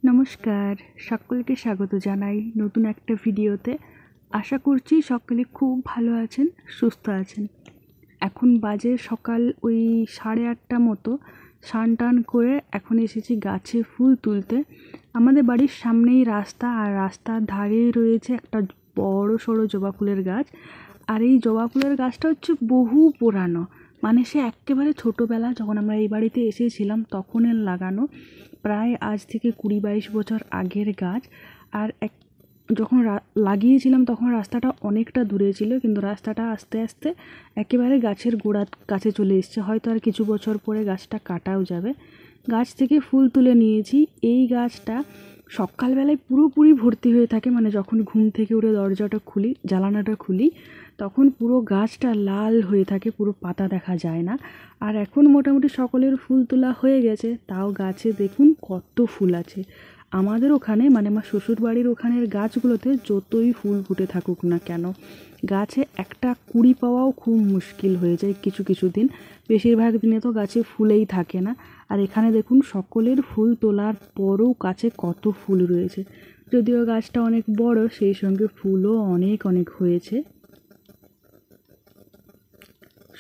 নমস্কার, সকলকে স্বাগত জানাই নতুন একটা ভিডিওতে। আশা করছি সকলে খুব ভালো আছেন, সুস্থ আছেন। এখন বাজে সকাল ওই 8:30 মতো। স্নান টান করে এখন এসেছি গাছে ফুল তুলতে। আমাদের বাড়ির সামনেই রাস্তা, আর রাস্তার ধারেই রয়েছে একটা বড় সড়ো জবা ফুলের গাছ। আর এই জবা ফুলের গাছটা হচ্ছে বহু পুরানো, মানে সে একেবারে ছোটোবেলা যখন আমরা এই বাড়িতে এসেছিলাম তখনের লাগানো, প্রায় আজ থেকে 20-22 বছর আগের গাছ। আর যখন লাগিয়েছিলাম তখন রাস্তাটা অনেকটা দূরে ছিল, কিন্তু রাস্তাটা আস্তে আস্তে একেবারে গাছের গোড়ার কাছে চলে এসছে। হয়তো আর কিছু বছর পরে গাছটা কাটাও যাবে। গাছ থেকে ফুল তুলে নিয়েছি। এই গাছটা সকালবেলায় পুরোপুরি ভর্তি হয়ে থাকে, মানে যখন ঘুম থেকে উঠে দরজাটা খুলি, জানালাটা খুলি, তখন পুরো গাছটা লাল হয়ে থাকে, পুরো পাতা দেখা যায় না। আর এখন মোটামুটি সকলের ফুল তোলা হয়ে গেছে, তাও গাছে দেখুন কত ফুল আছে। আমাদের ওখানে, মানে আমার শ্বশুর বাড়ির ওখানের গাছগুলোতে যতই ফুল ফুটে থাকুক না কেন, গাছে একটা কুড়ি পাওয়াও খুব মুশকিল হয়ে যায় কিছু কিছু দিন। বেশিরভাগ দিনে তো গাছে ফুলেই থাকে না। আর এখানে দেখুন সকলের ফুল তোলার পরও গাছে কত ফুল রয়েছে। যদিও গাছটা অনেক বড়, সেই সঙ্গে ফুলও অনেক অনেক হয়েছে।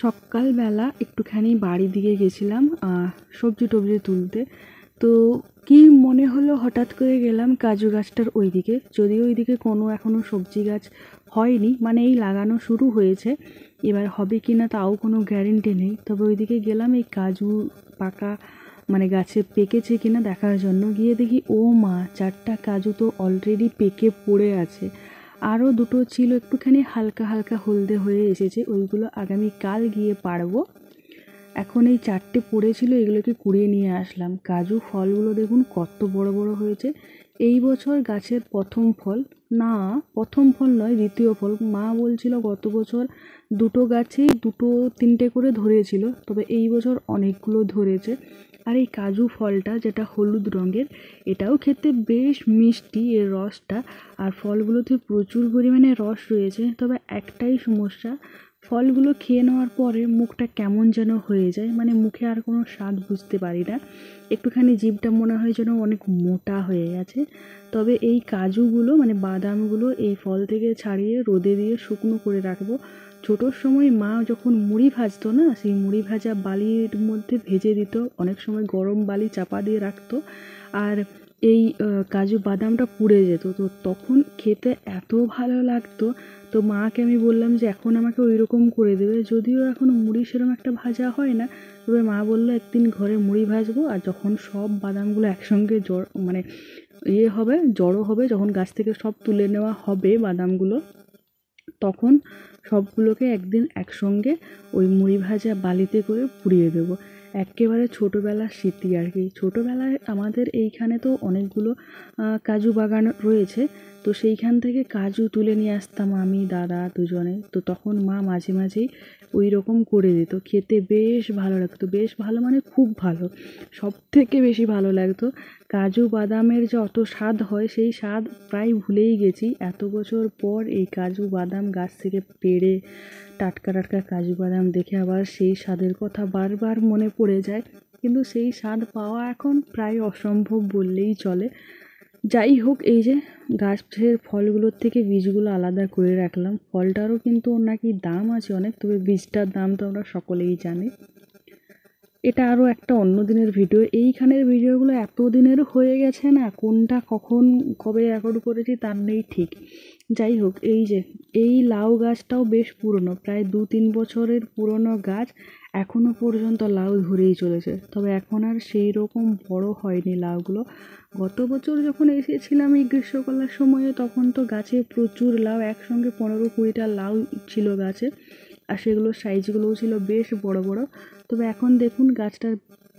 সকালবেলা একটুখানি বাড়ি দিকে গেছিলাম সবজি টবজি তুলতে। তো কি মনে হলো, হঠাৎ করে গেলাম কাজু গাছটার ওই দিকে। যদিও ওই দিকে কোনো এখনও সবজি গাছ হয়নি, মানে এই লাগানো শুরু হয়েছে, এবার হবে কি না তাও কোনো গ্যারেন্টি নেই। তবে ওইদিকে গেলাম এই কাজু পাকা, মানে গাছে পেকেছে কিনা দেখার জন্য। গিয়ে দেখি ও মা, 4টা কাজু তো অলরেডি পেকে পড়ে আছে। আরও দুটো ছিল একটুখানি হালকা হালকা হলদে হয়ে এসেছে, ওইগুলো আগামীকাল গিয়ে পারবো। এখন এই 4টে পড়েছিল, এগুলোকে কুড়িয়ে নিয়ে আসলাম। কাজু ফলগুলো দেখুন কত বড় বড় হয়েছে। এই বছর গাছের প্রথম ফল, না প্রথম ফল নয়, দ্বিতীয় ফল। মা বলছিল গত বছর দুটো গাছেই 2-3টে করে ধরেছিল, তবে এই বছর অনেকগুলো ধরেছে। আর এই কাজু ফলটা যেটা হলুদ রঙের, এটাও খেতে বেশ মিষ্টি এর রসটা। আর ফলগুলোতে প্রচুর পরিমাণে রস রয়েছে, তবে একটাই সমস্যা, ফলগুলো খেয়ে নেওয়ার পরে মুখটা কেমন যেন হয়ে যায়, মানে মুখে আর কোনো স্বাদ বুঝতে পারি না। একটুখানি জিভটা মনে হয় যেন অনেক মোটা হয়ে গেছে। তবে এই কাজুগুলো, মানে বাদামগুলো, এই ফল থেকে ছাড়িয়ে রোদে দিয়ে শুকনো করে রাখবো। ছোটোর সময় মা যখন মুড়ি ভাজতো না, সেই মুড়ি ভাজা বালির মধ্যে ভেজে দিত, অনেক সময় গরম বালি চাপা দিয়ে রাখতো, আর এই কাজু বাদামটা পুড়ে যেত। তো তখন খেতে এত ভালো লাগতো। তো মাকে আমি বললাম যে এখন আমাকে ওই রকম করে দেবে। যদিও এখন মুড়ি সেরকম একটা ভাজা হয় না, তবে মা বললো একদিন ঘরে মুড়ি ভাজবো, আর যখন সব বাদামগুলো একসঙ্গে মানে জড়ো হবে, যখন গাছ থেকে সব তুলে নেওয়া হবে বাদামগুলো, তখন সবগুলোকে একদিন একসঙ্গে ওই মুড়ি ভাজা বালিতে করে পুড়িয়ে দেবো। একেবারে ছোটোবেলার স্মৃতি আর কি। ছোটোবেলায় আমাদের এইখানে তো অনেকগুলো কাজু বাগান রয়েছে, তো সেইখান থেকে কাজু তুলে নিয়ে আসতাম আমি দাদা দুজনে। তো তখন মা মাঝে মাঝেই ওই রকম করে দিত, খেতে বেশ ভালো লাগতো। বেশ ভালো মানে খুব ভালো, সব থেকে বেশি ভালো লাগতো। কাজু বাদামের যে অত স্বাদ হয়, সেই স্বাদ প্রায় ভুলেই গেছি। এত বছর পর এই কাজু বাদাম গাছ থেকে পেড়ে টাটকা টাটকা কাজু বাদাম দেখে আবার সেই স্বাদের কথা বারবার মনে পড়ে যায়, কিন্তু সেই স্বাদ পাওয়া এখন প্রায় অসম্ভব বললেই চলে। যাই হোক, এই যে গাছের ফলগুলোর থেকে বীজগুলো আলাদা করে রাখলাম। ফলটারও কিন্তু নাকি দাম আছে অনেক, তবে বীজটার দাম তো আমরা সকলেই জানি। এটা আরও একটা অন্য দিনের ভিডিও। এইখানের ভিডিওগুলো এত দিনের হয়ে গেছে না, কোনটা কখন কবে রেকর্ড করেছি তার নেই ঠিক। যাই হোক, এই যে এই লাউ গাছটাও বেশ পুরনো, প্রায় 2-3 বছরের পুরনো গাছ, এখনও পর্যন্ত লাউ ধরেই চলেছে। তবে এখন আর সেই রকম বড় হয়নি লাউগুলো। গত বছর যখন এসেছিলাম এই গ্রীষ্মকালের সময়ে, তখন তো গাছে প্রচুর লাউ, একসঙ্গে 15-20টা লাউ ছিল গাছে, আর সেগুলোর সাইজগুলোও ছিল বেশ বড় বড়। তবে এখন দেখুন গাছটা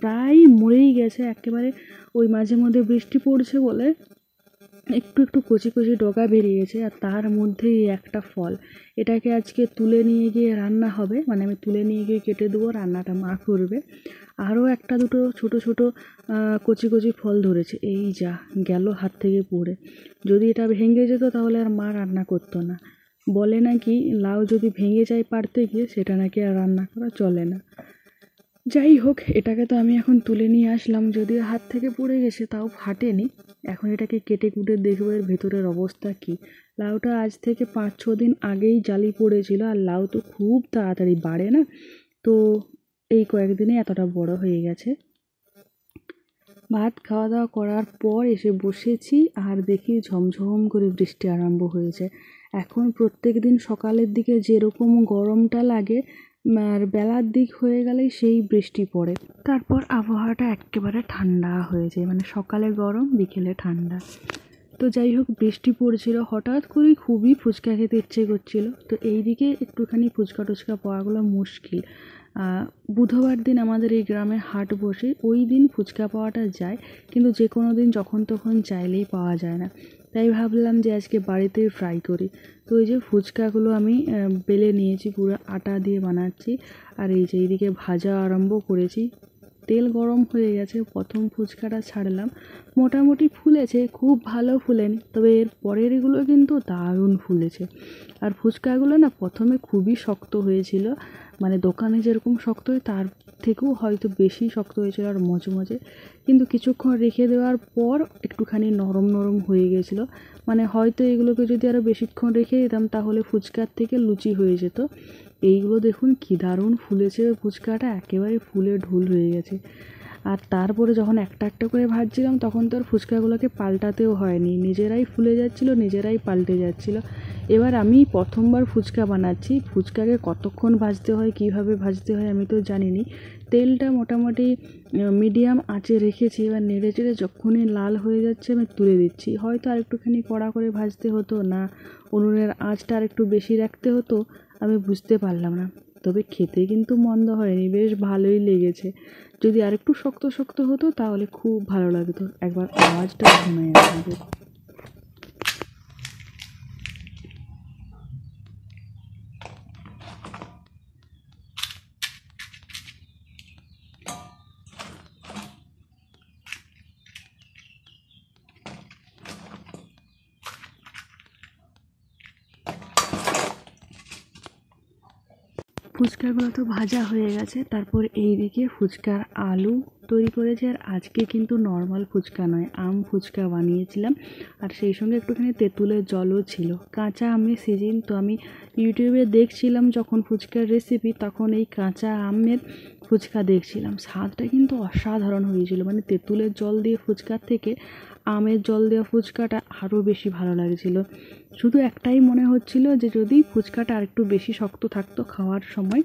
প্রায় মরেই গেছে একেবারে। ওই মাঝে মধ্যে বৃষ্টি পড়ছে বলে একটু একটু কচি কচি ডগা বেরিয়েছে, আর তার মধ্যেই একটা ফল। এটাকে আজকে তুলে নিয়ে গিয়ে রান্না হবে, মানে আমি তুলে নিয়ে গিয়ে কেটে দেবো, রান্নাটা মা করবে। আরও একটা দুটো ছোট ছোট কচি কচি ফল ধরেছে, এই যা গেল হাত থেকে পড়ে। যদি এটা ভেঙে যেত তাহলে আর মা রান্না করতো না। বলে নাকি লাউ যদি ভেঙে যায় পারতে গিয়ে, সেটা নাকি আর রান্না করা চলে না। যাই হোক, এটাকে তো আমি এখন তুলে নিয়ে আসলাম, যদিও হাত থেকে পড়ে গেছে তাও ফাটেনি। এখন এটাকে কেটে কুটে দেখবো এর ভেতরের অবস্থা কী। লাউটা আজ থেকে 5-6 দিন আগেই জালি পড়েছিল, আর লাউ তো খুব তাড়াতাড়ি বাড়ে না, তো এই কয়েকদিনে এতটা বড় হয়ে গেছে। ভাত খাওয়া দাওয়া করার পর এসে বসেছি, আর দেখি ঝমঝম করে বৃষ্টি আরম্ভ হয়েছে। এখন প্রত্যেক দিন সকালের দিকে যেরকম গরমটা লাগে, আর বেলার দিক হয়ে গেলেই সেই বৃষ্টি পড়ে, তারপর আবহাওয়াটা একেবারে ঠান্ডা হয়ে যায়, মানে সকালে গরম বিকেলে ঠান্ডা। তো যাই হোক, বৃষ্টি পড়ছিল, হঠাৎ করেই খুবই ফুচকা খেতে ইচ্ছে করছিল। তো এই দিকে একটুখানি ফুচকা টুচকা পাওয়াগুলো মুশকিল। বুধবার দিন আমাদের এই গ্রামে হাট বসে, ওই দিন ফুচকা পাওয়াটা যায়, কিন্তু যে কোনো দিন যখন তখন চাইলেই পাওয়া যায় না। তাই ভাবলাম যে আজকে বাড়িতেই ফ্রাই করি। তো এই যে ফুচকাগুলো আমি বেলে নিয়েছি, পুরো আটা দিয়ে বানাচ্ছি। আর এই যে এইদিকে ভাজা আরম্ভ করেছি, তেল গরম হয়ে গেছে। প্রথম ফুচকাটা ছাড়লাম, মোটামুটি ফুলেছে, খুব ভালো ফুলেনি, তবে এর পরের এগুলো কিন্তু দারুণ ফুলেছে। আর ফুচকাগুলো না প্রথমে খুবই শক্ত হয়েছিল, মানে দোকানে যেরকম শক্ত হয় তার থেকেও হয়তো বেশি শক্ত হয়েছিল আর মজমজে, কিন্তু কিছুক্ষণ রেখে দেওয়ার পর একটুখানি নরম নরম হয়ে গেছিলো। মানে হয়তো এগুলোকে যদি আরও বেশিক্ষণ রেখে দিতাম তাহলে ফুচকার থেকে লুচি হয়ে যেত। এইগুলো দেখুন কি দারুণ ফুলেছে, ফুচকাটা একেবারে ফুলে ঢোল হয়ে গেছে। আর তারপরে যখন একটা একটা করে ভাজছিলাম তখন তো আর ফুচকাগুলোকে পাল্টাতেও হয়নি, নিজেরাই ফুলে যাচ্ছিলো, নিজেরাই পাল্টে যাচ্ছিলো। এবার আমি প্রথমবার ফুচকা বানাচ্ছি, ফুচকাকে কতক্ষণ ভাজতে হয় কীভাবে ভাজতে হয় আমি তো জানিনি। তেলটা মোটামুটি মিডিয়াম আঁচে রেখেছি, এবার নেড়ে চেড়ে যখনই লাল হয়ে যাচ্ছে আমি তুলে দিচ্ছি। হয়তো আর একটুখানি কড়া করে ভাজতে হতো, না উনুনের আঁচটা আর একটু বেশি রাখতে হতো, আমি বুঝতে পারলাম না। তবে খেতে কিন্তু মন্দ হয়নি, বেশ ভালোই লেগেছে। যদি আরেকটু শক্ত শক্ত হতো তাহলে খুব ভালো লাগতো। একবার আওয়াজটা শোনাই আপনাদের। ফুচকাগুলো তো ভাজা হয়ে গেছে, তারপর এইদিকে ফুচকার আলু তৈরি করেছি। আর আজকে কিন্তু নর্মাল ফুচকা নয়, আম ফুচকা বানিয়েছিলাম, আর সেই সঙ্গে একটুখানি তেঁতুলের জলও ছিল। কাঁচা আমের সিজন, তো আমি ইউটিউবে দেখছিলাম যখন ফুচকার রেসিপি, তখন এই কাঁচা আমের ফুচকা দেখছিলাম। স্বাদটা কিন্তু অসাধারণ হয়েছিল, মানে তেঁতুলের জল দিয়ে ফুচকার থেকে আমের জল দেওয়া ফুচকাটা আরও বেশি ভালো লাগছিল। শুধু একটাই মনে হচ্ছিল যে যদি ফুচকাটা আরেকটু বেশি শক্ত থাকতো খাওয়ার সময়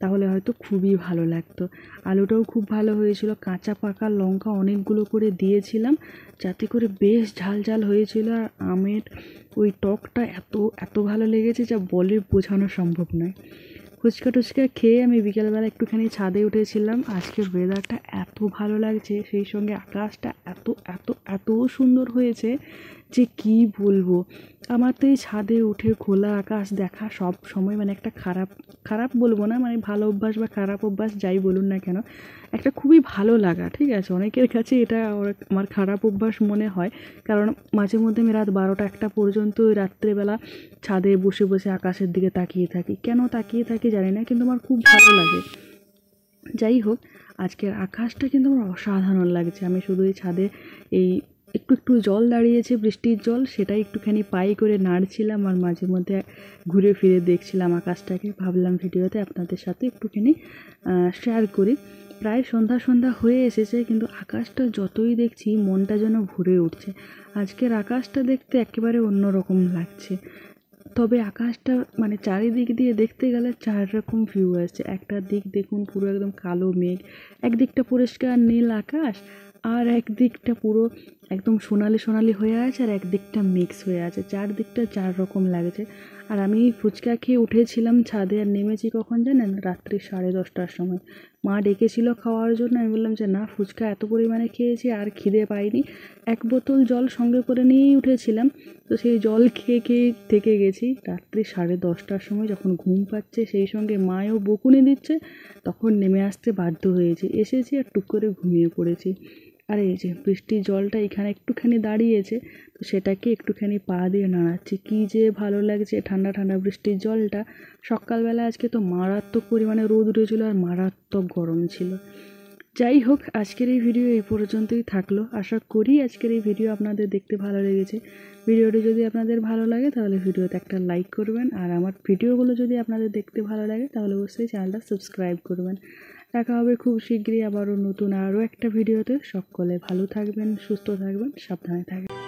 তাহলে হয়তো খুবই ভালো লাগতো। আলুটাও খুব ভালো হয়েছিল, কাঁচা পাকা লঙ্কা অনেকগুলো করে দিয়েছিলাম যাতে করে বেশ ঝাল ঝাল হয়েছিল। আর আমের ওই টকটা এত এত ভালো লেগেছে যা বলে বোঝানো সম্ভব নয়। ফুচকা টুচকা খেয়ে আমি বিকেলবেলা একটুখানি ছাদে উঠেছিলাম। আজকের ওয়েদারটা এত ভালো লাগছে, সেই সঙ্গে আকাশটা এত এত এত সুন্দর হয়েছে যে কী বলবো। আমার তো এই ছাদে উঠে খোলা আকাশ দেখা সব সময় মানে একটা খারাপ খারাপ বলবো না, মানে ভালো অভ্যাস বা খারাপ অভ্যাস যাই বলুন না কেন, একটা খুবই ভালো লাগা, ঠিক আছে। অনেকের কাছে এটা আমার খারাপ অভ্যাস মনে হয়, কারণ মাঝে মধ্যে আমি রাত 12টা-1টা পর্যন্ত ওই রাত্রেবেলা ছাদে বসে বসে আকাশের দিকে তাকিয়ে থাকি। কেন তাকিয়ে থাকি জানি না, কিন্তু আমার খুব ভালো লাগে। যাই হোক, আজকের আকাশটা কিন্তু আমার অসাধারণ লাগছে। আমি শুধু এই ছাদে এই একটু একটু জল দাঁড়িয়েছে, বৃষ্টির জল, সেটাই একটুখানি পাই করে নাড়ছিলাম, আর মাঝে মধ্যে ঘুরে ফিরে দেখছিলাম আকাশটাকে। ভাবলাম ভিডিওতে আপনাদের সাথে একটুখানি শেয়ার করি। প্রায় সন্ধ্যা সন্ধ্যা হয়ে এসেছে, কিন্তু আকাশটা যতই দেখছি মনটা যেন ভরে উঠছে। আজকের আকাশটা দেখতে একেবারে অন্যরকম লাগছে। তবে আকাশটা মানে চারিদিক দিয়ে দেখতে গেলে 4 রকম ভিউ আসছে। একটা দিক দেখুন পুরো একদম কালো মেঘ, একদিকটা পরিষ্কার নীল আকাশ, আর একদিকটা পুরো একদম সোনালি সোনালি হয়ে আছে, আর একদিকটা মিক্স হয়ে আছে। চারদিকটা 4 রকম লাগছে। আর আমি ফুচকা খেয়ে উঠেছিলাম ছাদে, আর নেমেছি কখন জানেন? রাত্রি 10:30টার সময়। মা ডেকেছিল খাওয়ার জন্য, আমি বললাম যে না, ফুচকা এত পরিমাণে খেয়েছি আর খিদে পাইনি। 1 বোতল জল সঙ্গে করে নিয়েই উঠেছিলাম, তো সেই জল খেয়ে খেয়ে থেকে গেছি। রাত্রি 10:30টার সময় যখন ঘুম পাচ্ছে, সেই সঙ্গে মায়েও বকুনি দিচ্ছে, তখন নেমে আসতে বাধ্য হয়েছি। এসেছি আর টুক করে ঘুমিয়ে পড়েছি। আর এই যে বৃষ্টির জলটা এখানে একটুখানি দাঁড়িয়েছে, তো সেটাকে একটুখানি পা দিয়ে নাড়াচ্ছি। কী যে ভালো লাগছে ঠান্ডা ঠান্ডা বৃষ্টির জলটা। সকালবেলা আজকে তো মারাত্মক পরিমাণে রোদ উঠেছিল আর মারাত্মক গরম ছিল। যাই হোক, আজকের এই ভিডিও এই পর্যন্তই থাকলো। আশা করি আজকের এই ভিডিও আপনাদের দেখতে ভালো লেগেছে। ভিডিওটি যদি আপনাদের ভালো লাগে তাহলে ভিডিওতে একটা লাইক করবেন, আর আমার ভিডিওগুলো যদি আপনাদের দেখতে ভালো লাগে তাহলে অবশ্যই চ্যানেলটা সাবস্ক্রাইব করবেন। দেখা হবে খুব শীঘ্রই আবারও নতুন আরও একটা ভিডিওতে। সকলে ভালো থাকবেন, সুস্থ থাকবেন, সাবধানে থাকবেন।